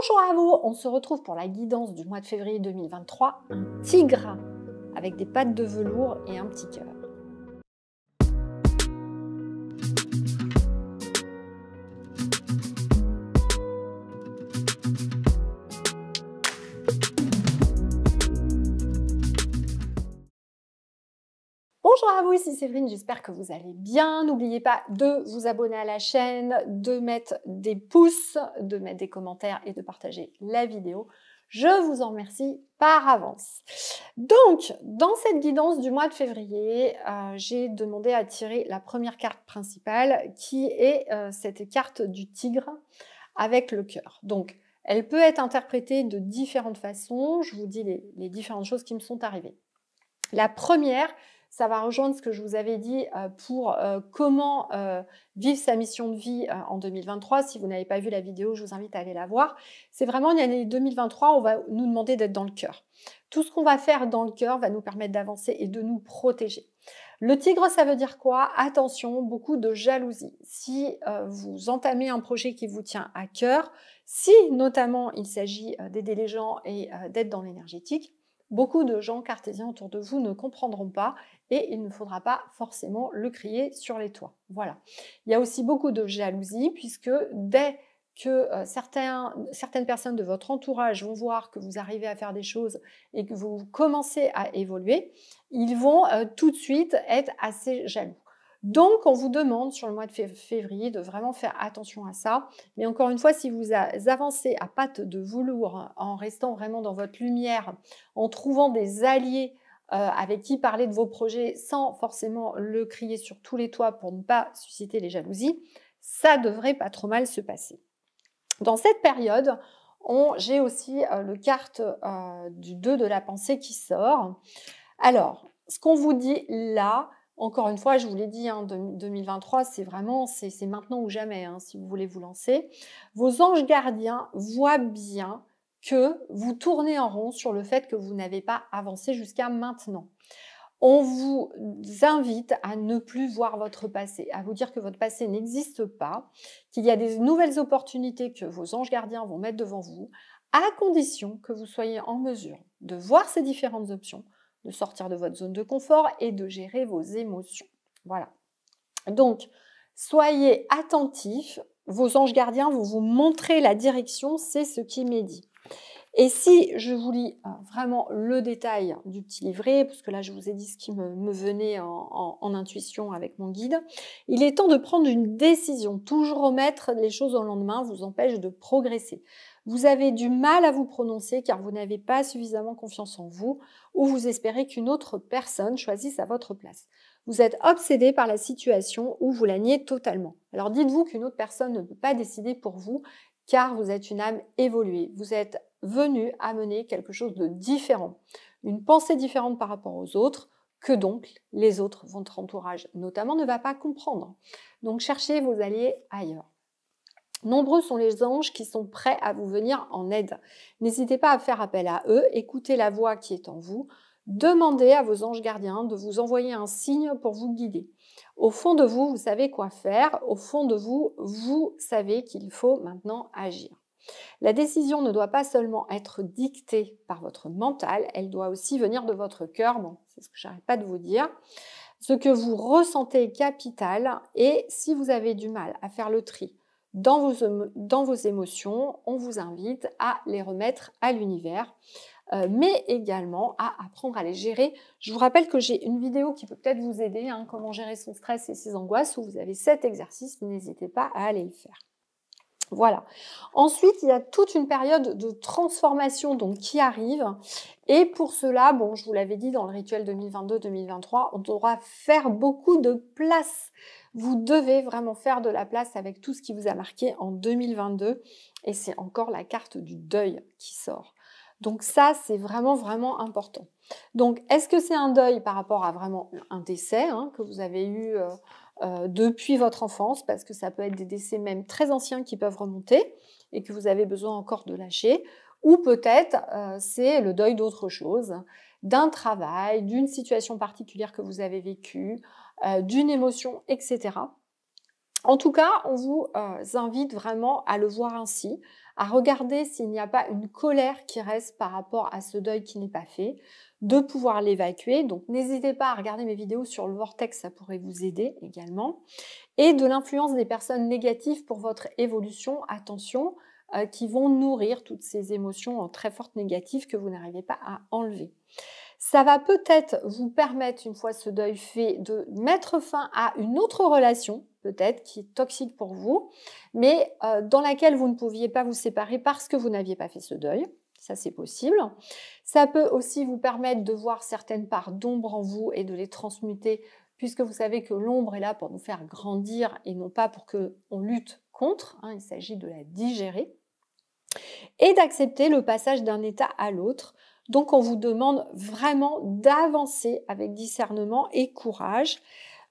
Bonjour à vous, on se retrouve pour la guidance du mois de février 2023, un tigre avec des pattes de velours et un petit cœur. Bonjour à vous, ici Séverine, j'espère que vous allez bien. N'oubliez pas de vous abonner à la chaîne, de mettre des pouces, de mettre des commentaires et de partager la vidéo. Je vous en remercie par avance. Donc, dans cette guidance du mois de février, j'ai demandé à tirer la première carte principale qui est cette carte du tigre avec le cœur. Donc, elle peut être interprétée de différentes façons. Je vous dis les différentes choses qui me sont arrivées. La première, ça va rejoindre ce que je vous avais dit pour comment vivre sa mission de vie en 2023. Si vous n'avez pas vu la vidéo, je vous invite à aller la voir. C'est vraiment une année 2023, on va nous demander d'être dans le cœur. Tout ce qu'on va faire dans le cœur va nous permettre d'avancer et de nous protéger. Le tigre, ça veut dire quoi? Attention, beaucoup de jalousie. Si vous entamez un projet qui vous tient à cœur, si notamment il s'agit d'aider les gens et d'être dans l'énergétique, beaucoup de gens cartésiens autour de vous ne comprendront pas et il ne faudra pas forcément le crier sur les toits. Voilà. Il y a aussi beaucoup de jalousie puisque dès que certaines personnes de votre entourage vont voir que vous arrivez à faire des choses et que vous commencez à évoluer, ils vont tout de suite être assez jaloux. Donc, on vous demande sur le mois de février de vraiment faire attention à ça. Mais encore une fois, si vous avancez à pattes de velours en restant vraiment dans votre lumière, en trouvant des alliés avec qui parler de vos projets sans forcément le crier sur tous les toits pour ne pas susciter les jalousies, ça devrait pas trop mal se passer. Dans cette période, j'ai aussi le carte du 2 de la pensée qui sort. Alors, ce qu'on vous dit là, encore une fois, je vous l'ai dit, 2023, c'est vraiment, c'est maintenant ou jamais, si vous voulez vous lancer. Vos anges gardiens voient bien que vous tournez en rond sur le fait que vous n'avez pas avancé jusqu'à maintenant. On vous invite à ne plus voir votre passé, à vous dire que votre passé n'existe pas, qu'il y a des nouvelles opportunités que vos anges gardiens vont mettre devant vous, à condition que vous soyez en mesure de voir ces différentes options, de sortir de votre zone de confort et de gérer vos émotions. Voilà. Donc, soyez attentifs. Vos anges gardiens vont vous montrer la direction, c'est ce qui m'est dit. Et si je vous lis vraiment le détail du petit livret, parce que là je vous ai dit ce qui me venait en intuition avec mon guide, il est temps de prendre une décision. Toujours remettre les choses au lendemain vous empêche de progresser. Vous avez du mal à vous prononcer car vous n'avez pas suffisamment confiance en vous ou vous espérez qu'une autre personne choisisse à votre place. Vous êtes obsédé par la situation ou vous la niez totalement. Alors dites-vous qu'une autre personne ne peut pas décider pour vous car vous êtes une âme évoluée. Vous êtes venu amener quelque chose de différent, une pensée différente par rapport aux autres, que donc les autres, votre entourage notamment, ne va pas comprendre. Donc cherchez vos alliés ailleurs. Nombreux sont les anges qui sont prêts à vous venir en aide. N'hésitez pas à faire appel à eux, écoutez la voix qui est en vous, demandez à vos anges gardiens de vous envoyer un signe pour vous guider. Au fond de vous, vous savez quoi faire, au fond de vous, vous savez qu'il faut maintenant agir. La décision ne doit pas seulement être dictée par votre mental, elle doit aussi venir de votre cœur. Bon, c'est ce que j'arrête pas de vous dire. Ce que vous ressentez est capital et si vous avez du mal à faire le tri dans vos émotions, on vous invite à les remettre à l'univers, mais également à apprendre à les gérer. Je vous rappelle que j'ai une vidéo qui peut peut-être vous aider, comment gérer son stress et ses angoisses, où vous avez 7 exercices, n'hésitez pas à aller le faire. Voilà. Ensuite, il y a toute une période de transformation donc, qui arrive. Et pour cela, bon, je vous l'avais dit dans le rituel 2022-2023, on devra faire beaucoup de place. Vous devez vraiment faire de la place avec tout ce qui vous a marqué en 2022. Et c'est encore la carte du deuil qui sort. Donc ça, c'est vraiment, vraiment important. Donc, est-ce que c'est un deuil par rapport à vraiment un décès que vous avez eu depuis votre enfance, parce que ça peut être des décès même très anciens qui peuvent remonter et que vous avez besoin encore de lâcher, ou peut-être c'est le deuil d'autre chose, d'un travail, d'une situation particulière que vous avez vécue, d'une émotion, etc. En tout cas, on vous invite vraiment à le voir ainsi, à regarder s'il n'y a pas une colère qui reste par rapport à ce deuil qui n'est pas fait, de pouvoir l'évacuer. Donc n'hésitez pas à regarder mes vidéos sur le vortex, ça pourrait vous aider également. Et de l'influence des personnes négatives pour votre évolution, attention, qui vont nourrir toutes ces émotions très fortes négatives que vous n'arrivez pas à enlever. Ça va peut-être vous permettre, une fois ce deuil fait, de mettre fin à une autre relation, peut-être, qui est toxique pour vous, mais dans laquelle vous ne pouviez pas vous séparer parce que vous n'aviez pas fait ce deuil. Ça, c'est possible. Ça peut aussi vous permettre de voir certaines parts d'ombre en vous et de les transmuter, puisque vous savez que l'ombre est là pour nous faire grandir et non pas pour qu'on lutte contre. Il s'agit de la digérer. Et d'accepter le passage d'un état à l'autre. Donc, on vous demande vraiment d'avancer avec discernement et courage.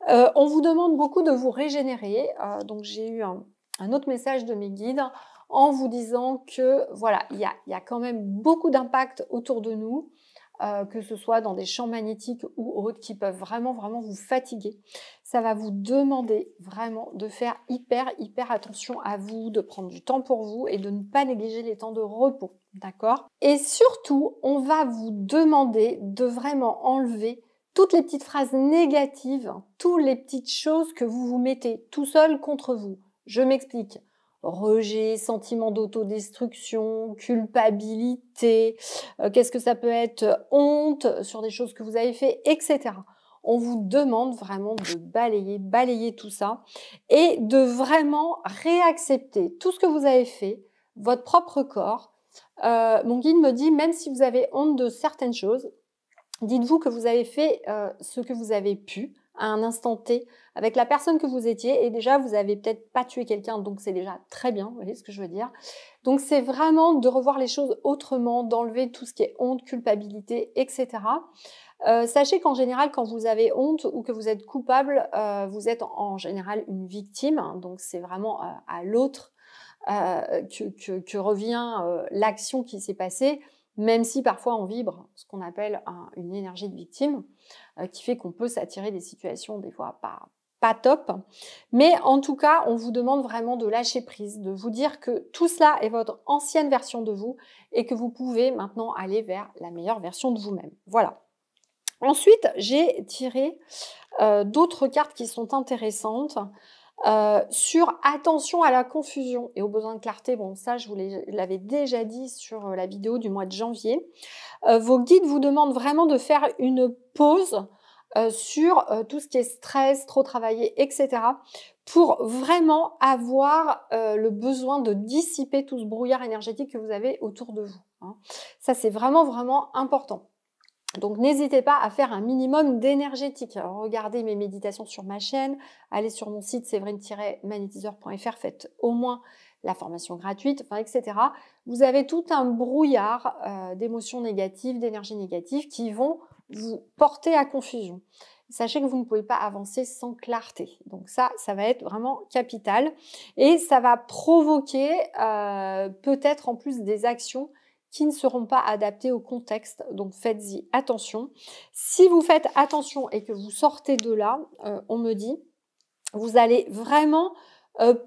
On vous demande beaucoup de vous régénérer. Donc, j'ai eu un autre message de mes guides en vous disant que voilà, il y a quand même beaucoup d'impact autour de nous, que ce soit dans des champs magnétiques ou autres, qui peuvent vraiment vous fatiguer. Ça va vous demander vraiment de faire hyper attention à vous, de prendre du temps pour vous et de ne pas négliger les temps de repos, d'accord? Et surtout, on va vous demander de vraiment enlever toutes les petites phrases négatives, toutes les petites choses que vous vous mettez tout seul contre vous. Je m'explique. Rejet, sentiment d'autodestruction, culpabilité, qu'est-ce que ça peut être, honte sur des choses que vous avez fait, etc. On vous demande vraiment de balayer tout ça et de vraiment réaccepter tout ce que vous avez fait, votre propre corps. Mon guide me dit, même si vous avez honte de certaines choses, dites-vous que vous avez fait ce que vous avez pu à un instant T avec la personne que vous étiez et déjà vous avez peut-être pas tué quelqu'un, donc c'est déjà très bien, vous voyez ce que je veux dire. Donc c'est vraiment de revoir les choses autrement, d'enlever tout ce qui est honte, culpabilité, etc. Sachez qu'en général, quand vous avez honte ou que vous êtes coupable, vous êtes en général une victime, hein, donc c'est vraiment à l'autre que revient l'action qui s'est passée, même si parfois on vibre ce qu'on appelle une énergie de victime, qui fait qu'on peut s'attirer des situations des fois pas top. Mais en tout cas, on vous demande vraiment de lâcher prise, de vous dire que tout cela est votre ancienne version de vous et que vous pouvez maintenant aller vers la meilleure version de vous-même. Voilà. Ensuite, j'ai tiré d'autres cartes qui sont intéressantes. Sur attention à la confusion et aux besoins de clarté, bon ça je vous l'avais déjà dit sur la vidéo du mois de janvier. Vos guides vous demandent vraiment de faire une pause sur tout ce qui est stress, trop travaillé, etc. pour vraiment avoir le besoin de dissiper tout ce brouillard énergétique que vous avez autour de vous, hein. Ça c'est vraiment important. Donc n'hésitez pas à faire un minimum d'énergétique. Regardez mes méditations sur ma chaîne, allez sur mon site séverine-magnétiseur.fr, faites au moins la formation gratuite, etc. Vous avez tout un brouillard d'émotions négatives, d'énergie négative qui vont vous porter à confusion. Sachez que vous ne pouvez pas avancer sans clarté. Donc ça va être vraiment capital. Et ça va provoquer peut-être en plus des actions qui ne seront pas adaptés au contexte, donc faites-y attention. Si vous faites attention et que vous sortez de là, on me dit, vous allez vraiment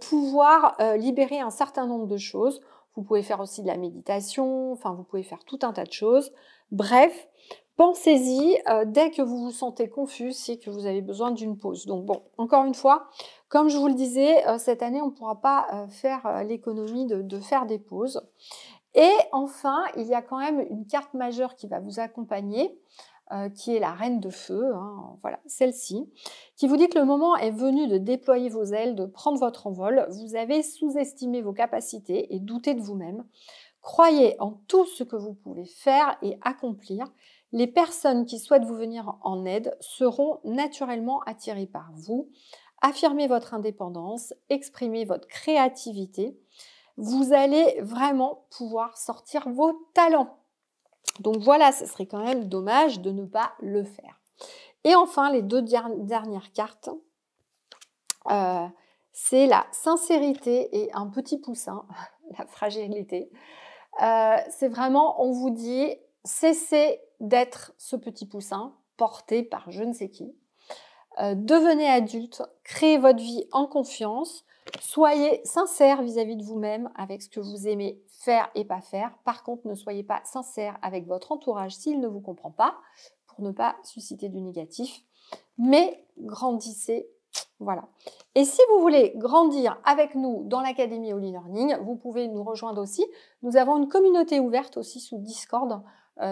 pouvoir libérer un certain nombre de choses. Vous pouvez faire aussi de la méditation, enfin vous pouvez faire tout un tas de choses. Bref, pensez-y dès que vous vous sentez confus, c'est que vous avez besoin d'une pause. Donc bon, encore une fois, comme je vous le disais, cette année, on ne pourra pas faire l'économie de faire des pauses. Et enfin, il y a quand même une carte majeure qui va vous accompagner, qui est la Reine de Feu, hein, voilà, celle-ci, qui vous dit que le moment est venu de déployer vos ailes, de prendre votre envol. Vous avez sous-estimé vos capacités et douté de vous-même. Croyez en tout ce que vous pouvez faire et accomplir. Les personnes qui souhaitent vous venir en aide seront naturellement attirées par vous. Affirmez votre indépendance, exprimez votre créativité. Vous allez vraiment pouvoir sortir vos talents. Donc voilà, ce serait quand même dommage de ne pas le faire. Et enfin, les deux dernières cartes, c'est la sincérité et un petit poussin, la fragilité. C'est vraiment, on vous dit, cessez d'être ce petit poussin porté par je ne sais qui. Devenez adulte, créez votre vie en confiance. Soyez sincère vis-à-vis de vous-même avec ce que vous aimez faire et pas faire. Par contre, ne soyez pas sincère avec votre entourage s'il ne vous comprend pas, pour ne pas susciter du négatif. Mais grandissez, voilà. Et si vous voulez grandir avec nous dans l'Académie Holy Learning, vous pouvez nous rejoindre aussi. Nous avons une communauté ouverte aussi sous Discord,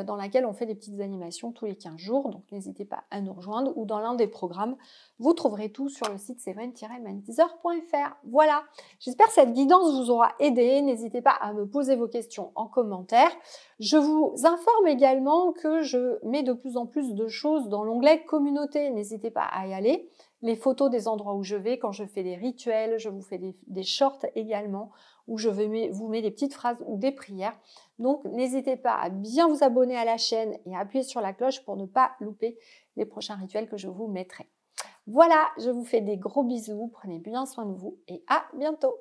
dans laquelle on fait des petites animations tous les 15 jours. Donc, n'hésitez pas à nous rejoindre ou dans l'un des programmes. Vous trouverez tout sur le site séverine-magnétiseur.fr. Voilà. J'espère que cette guidance vous aura aidé. N'hésitez pas à me poser vos questions en commentaire. Je vous informe également que je mets de plus en plus de choses dans l'onglet communauté. N'hésitez pas à y aller. Les photos des endroits où je vais, quand je fais des rituels, je vous fais des shorts également, où je vous mets des petites phrases ou des prières. Donc, n'hésitez pas à bien vous abonner à la chaîne et à appuyer sur la cloche pour ne pas louper les prochains rituels que je vous mettrai. Voilà, je vous fais des gros bisous, prenez bien soin de vous et à bientôt.